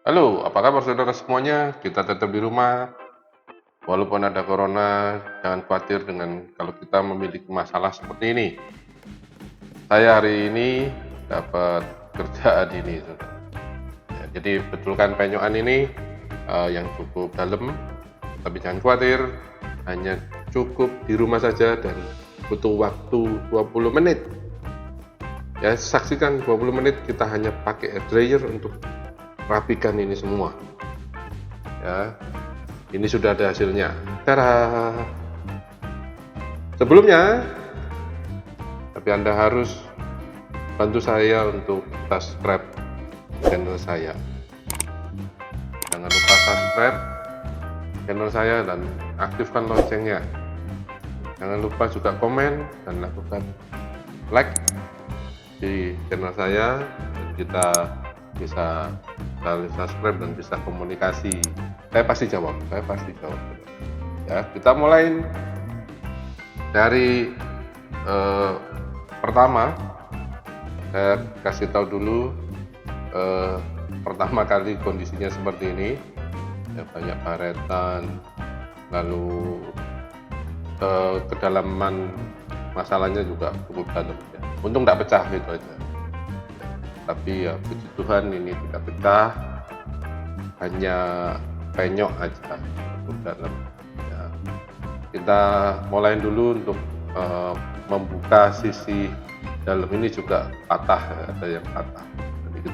Halo, apa kabar saudara semuanya? Kita tetap di rumah, walaupun ada corona, jangan khawatir dengan kalau kita memiliki masalah seperti ini. Saya hari ini dapat kerjaan ini, saudara. Ya, jadi betulkan penyokan ini yang cukup dalam, tapi jangan khawatir, hanya cukup di rumah saja dan butuh waktu 20 menit. Ya, saksikan 20 menit kita hanya pakai air dryer untuk rapikan ini semua. Ya, ini sudah ada hasilnya. Tada! Sebelumnya, tapi Anda harus bantu saya untuk subscribe channel saya. Jangan lupa subscribe channel saya dan aktifkan loncengnya. Jangan lupa juga komen dan lakukan like di channel saya. Kita bisa saling subscribe dan bisa komunikasi. Saya pasti jawab. Ya, kita mulai dari pertama. Saya kasih tahu dulu pertama kali kondisinya seperti ini, ya, banyak baretan, lalu kedalaman masalahnya juga cukup dalam, ya. Untung tidak pecah gitu aja, tapi ya puji Tuhan ini tidak pecah, hanya penyok aja cukup dalam, ya. Kita mulai dulu untuk membuka sisi dalam ini juga patah, ya, ada yang patah. Jadi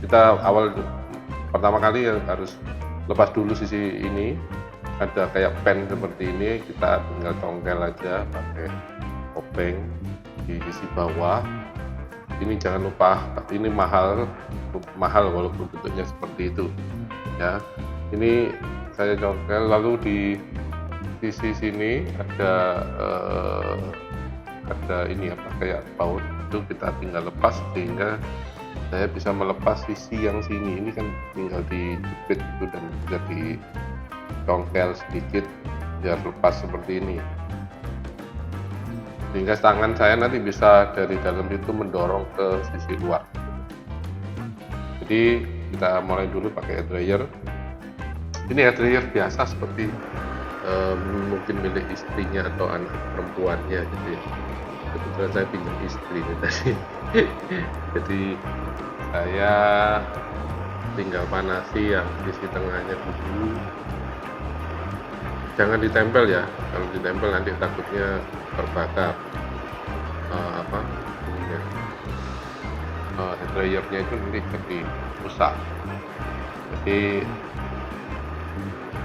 kita awal pertama kali harus lepas dulu sisi ini, ada kayak pen seperti ini, kita tinggal congkel aja pakai kopeng di sisi bawah. Ini jangan lupa, ini mahal walaupun bentuknya seperti itu, ya. Ini saya congkel, lalu di sisi sini ada ini apa kayak baut, itu kita tinggal lepas sehingga saya bisa melepas sisi yang sini. Ini kan tinggal dijepit itu dan bisa dicongkel sedikit biar lepas seperti ini, sehingga tangan saya nanti bisa dari dalam itu mendorong ke sisi luar. Jadi kita mulai dulu pakai air dryer. Ini air dryer biasa seperti mungkin milik istrinya atau anak perempuannya gitu ya. Kebetulan saya pinjam istri tadi. Jadi saya tinggal panasi yang sisi tengahnya dulu. Jangan ditempel ya, kalau ditempel nanti takutnya terbakar dryernya itu nanti jadi rusak. Jadi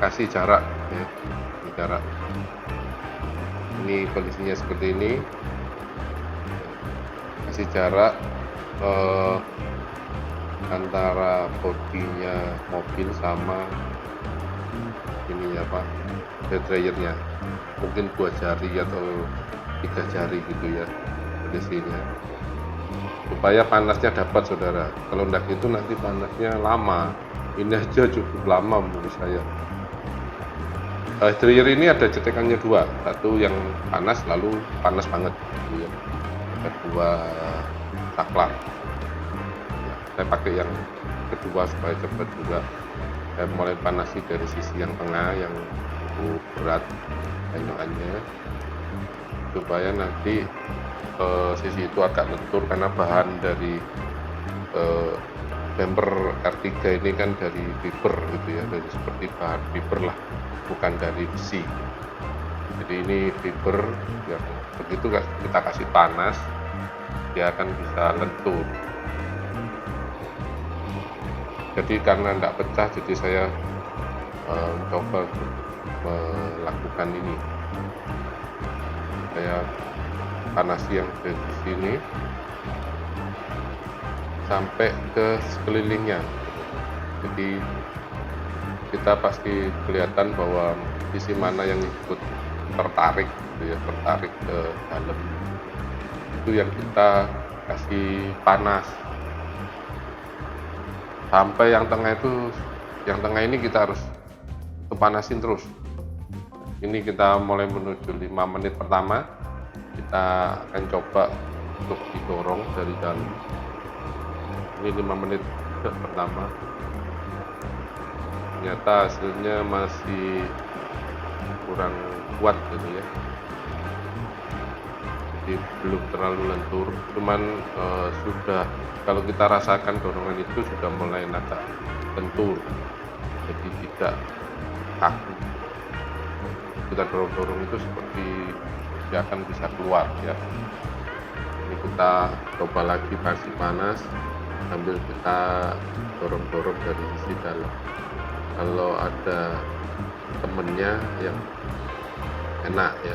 kasih jarak ya, jarak. Ini kondisinya seperti ini, kasih jarak antara bodinya mobil sama ini ya Pak, dryernya mungkin 2 jari atau 3 jari gitu ya kondisinya, supaya panasnya dapat saudara. Kalau enggak gitu nanti panasnya lama. Ini aja cukup lama menurut saya. Dryer ini ada cetekannya 2, satu yang panas lalu panas banget gitu ya, ada 2 saklar ya. Saya pakai yang kedua supaya cepat juga. Saya mulai panasi dari sisi yang tengah yang cukup berat penyokannya, supaya nanti sisi itu agak lentur karena bahan dari bumper R3 ini kan dari fiber gitu ya, dari seperti bahan fiber lah, bukan dari besi. Jadi ini fiber, ya begitu kita kasih panas dia akan bisa lentur. Jadi karena tidak pecah, jadi saya mencoba melakukan ini, saya panasi yang dari sini sampai ke sekelilingnya. Jadi kita pasti kelihatan bahwa sisi mana yang ikut tertarik gitu ya, tertarik ke dalam, itu yang kita kasih panas sampai yang tengah itu, yang tengah ini kita harus kepanasin terus. Ini kita mulai menuju 5 menit pertama, kita akan coba untuk didorong dari dalam. Ini 5 menit pertama, ternyata hasilnya masih kurang kuat gitu ya, jadi belum terlalu lentur, cuman sudah, kalau kita rasakan dorongan itu sudah mulai agak lentur, jadi tidak kaku. Kita dorong-dorong itu seperti dia akan bisa keluar ya. Ini kita coba lagi versi panas sambil kita dorong-dorong dari sisi dalam. Kalau ada temennya yang enak ya,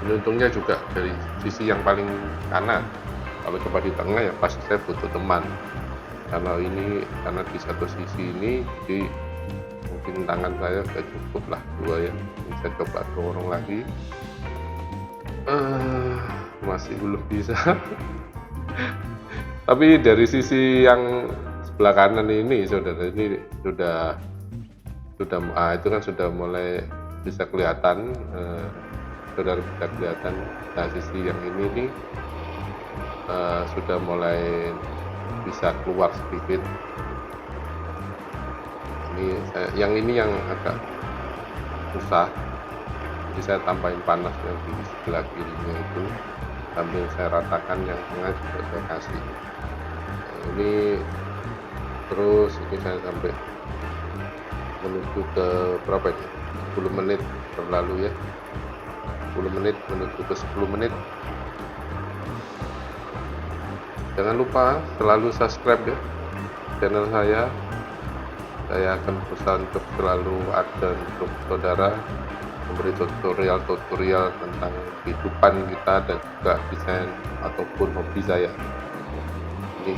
ini untungnya juga dari sisi yang paling kanan. Kalau coba di tengah ya pasti saya butuh teman. Kalau ini karena di satu sisi ini, jadi mungkin tangan saya sudah cukup lah dua ya. Ini saya coba dorong lagi, masih belum bisa. Tapi dari sisi yang sebelah kanan ini saudara, ini sudah itu kan sudah mulai bisa kelihatan, saudara bisa kelihatan. Nah sisi yang ini nih sudah mulai bisa keluar sedikit. Yang ini yang agak susah, jadi saya tambahin panas yang di sebelah kirinya itu sambil saya ratakan, yang tengah juga saya kasih. Nah, ini terus ini saya sampai menuju ke berapa ini, 10 menit berlalu ya, 10 menit menuju ke 10 menit. Jangan lupa selalu subscribe ya channel saya akan berusaha untuk selalu ada untuk saudara, memberi tutorial tentang kehidupan kita dan juga desain ataupun hobi saya. Ini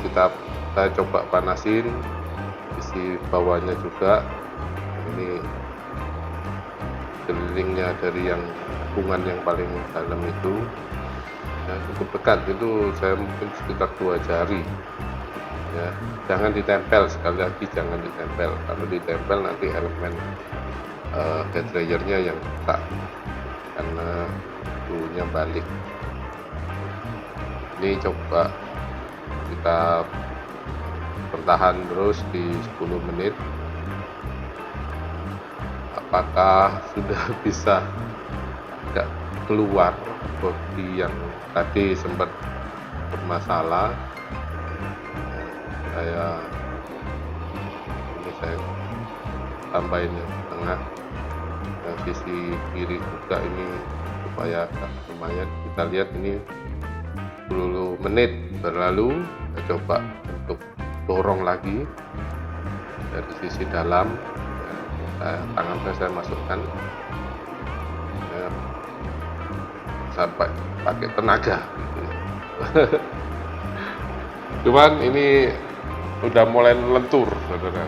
saya coba panasin sisi bawahnya juga. Ini kelilingnya dari yang hubungan yang paling dalam itu ya, cukup dekat, itu saya mungkin sekitar 2 jari ya. Jangan ditempel, sekali lagi jangan ditempel. Kalau ditempel nanti elemen head dryernya yang rusak karena suhunya balik. Ini coba kita bertahan terus di 10 menit. Apakah sudah bisa tidak keluar bodi yang tadi sempat bermasalah? Saya tambahin yang tengah, yang sisi kiri juga ini supaya lumayan. Kita lihat ini 10 menit berlalu. Saya coba untuk dorong lagi dari sisi dalam ya, tangan saya masukkan ya, sampai pakai tenaga gitu. Cuman ini udah mulai lentur saudara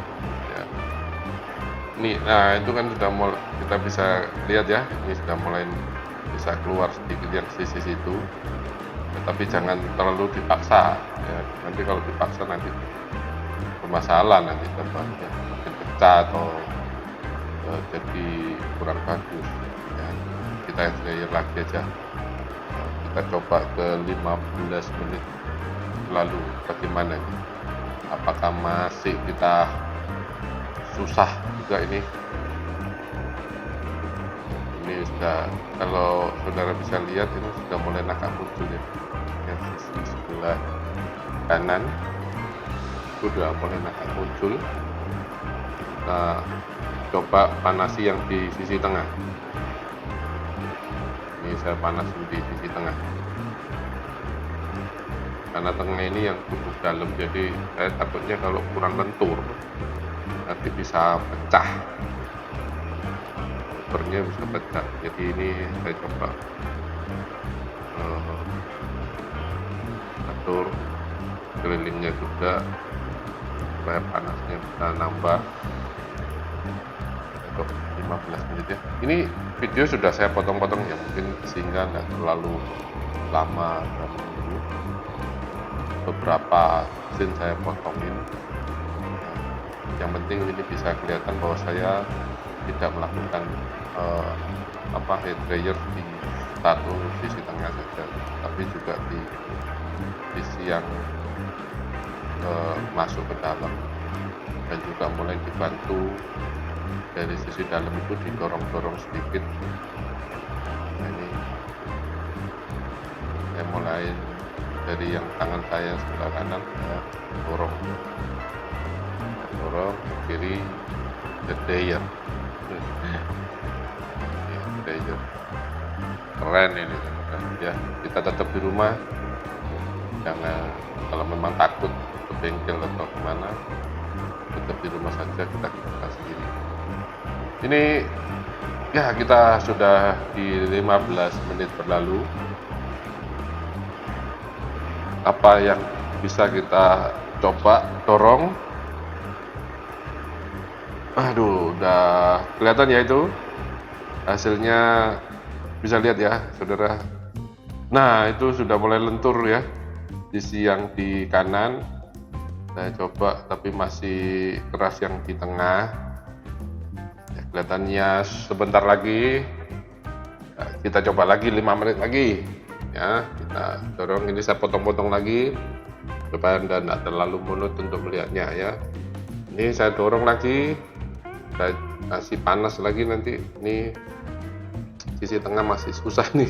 ya. Nah itu kan sudah mulai, kita bisa lihat ya, ini sudah mulai bisa keluar sedikit yang sisi situ, tetapi jangan terlalu dipaksa ya. Nanti kalau dipaksa nanti bermasalah, nanti tempatnya mungkin pecah atau jadi kurang bagus ya. Kita dryer lagi aja ya, kita coba ke 15 menit lalu bagaimana ini, apakah masih kita susah juga ini sudah, kalau saudara bisa lihat ini sudah mulai agak muncul ya, yang sisi sebelah kanan sudah mulai agak muncul. Kita coba panasi yang di sisi tengah. Ini saya panasin di sisi tengah karena tengah ini yang cukup dalam, jadi saya takutnya kalau kurang lentur nanti bisa pecah, fibernya bisa pecah. Jadi ini saya coba atur kelilingnya juga supaya panasnya bisa nambah. Untuk 15 menit ya. Ini video sudah saya potong-potong ya, mungkin sehingga nggak terlalu lama dan beberapa scene saya potongin. Yang penting ini bisa kelihatan bahwa saya tidak melakukan head dryer di satu sisi tengah saja, tapi juga di sisi yang masuk ke dalam, dan juga mulai dibantu dari sisi dalam itu didorong-dorong sedikit. Nah, ini saya mulai dari yang tangan saya sebelah kanan, saya dorong ke kiri, ke dryer. Dryer keren ini ya. Kita tetap di rumah, jangan, kalau memang takut ke bengkel atau kemana, tetap di rumah saja, kita sendiri. Ini ya, kita sudah di 15 menit berlalu. Apa yang bisa kita coba dorong? Aduh, udah kelihatan ya itu hasilnya, bisa lihat ya saudara. Nah, itu sudah mulai lentur ya, sisi yang di kanan saya coba, tapi masih keras yang di tengah ya, kelihatannya. Sebentar lagi ya, kita coba lagi 5 menit lagi ya, kita dorong. Ini saya potong-potong lagi supaya Anda tidak terlalu monoton untuk melihatnya ya. Ini saya dorong lagi, saya kasih panas lagi nanti. Ini sisi tengah masih susah nih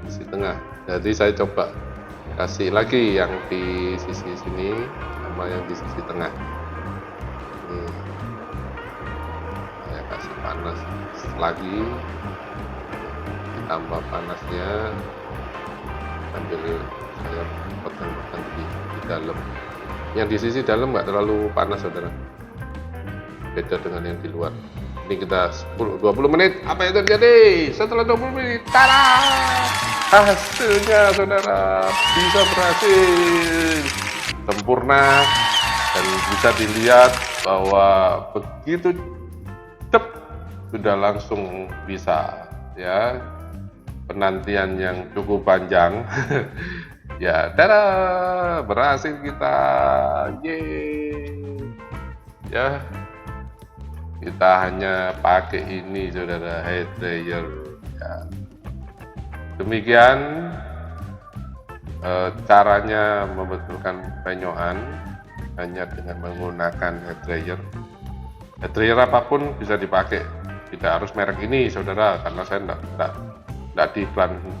sisi tengah, jadi saya coba kasih lagi yang di sisi sini sama yang di sisi tengah. Ini saya kasih panas lagi, ditambah panasnya sambil saya potong-potong di dalam. Yang di sisi dalam nggak terlalu panas saudara, beda dengan yang di luar. Ini kita 20 menit, apa yang terjadi setelah 20 menit? Tada! Hasilnya saudara bisa berhasil sempurna, dan bisa dilihat bahwa begitu cep sudah langsung bisa ya. Penantian yang cukup panjang ya, tada, berhasil kita, yeay ya. Kita hanya pakai ini saudara, hair dryer ya. Demikian caranya membetulkan penyokan hanya dengan menggunakan hair dryer. Hair dryer apapun bisa dipakai, tidak harus merek ini saudara, karena saya tidak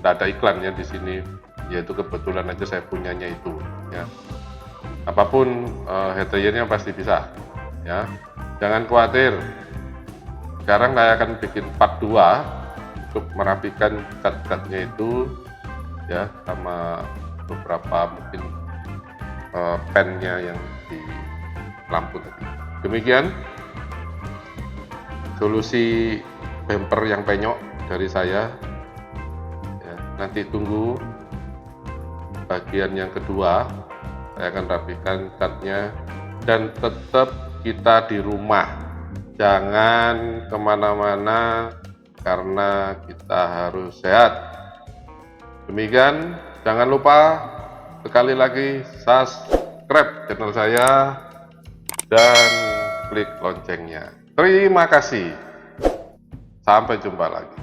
ada iklannya di sini, yaitu kebetulan aja saya punyanya itu ya. Apapun hair dryernya pasti bisa ya. Jangan khawatir, sekarang saya akan bikin part 2 untuk merapikan cat-catnya itu ya, sama beberapa mungkin pennya yang di lampu tadi. Demikian solusi bumper yang penyok dari saya ya. Nanti tunggu bagian yang kedua, saya akan rapikan catnya. Dan tetap kita di rumah, jangan kemana-mana karena kita harus sehat. Demikian, jangan lupa sekali lagi subscribe channel saya dan klik loncengnya. Terima kasih, sampai jumpa lagi.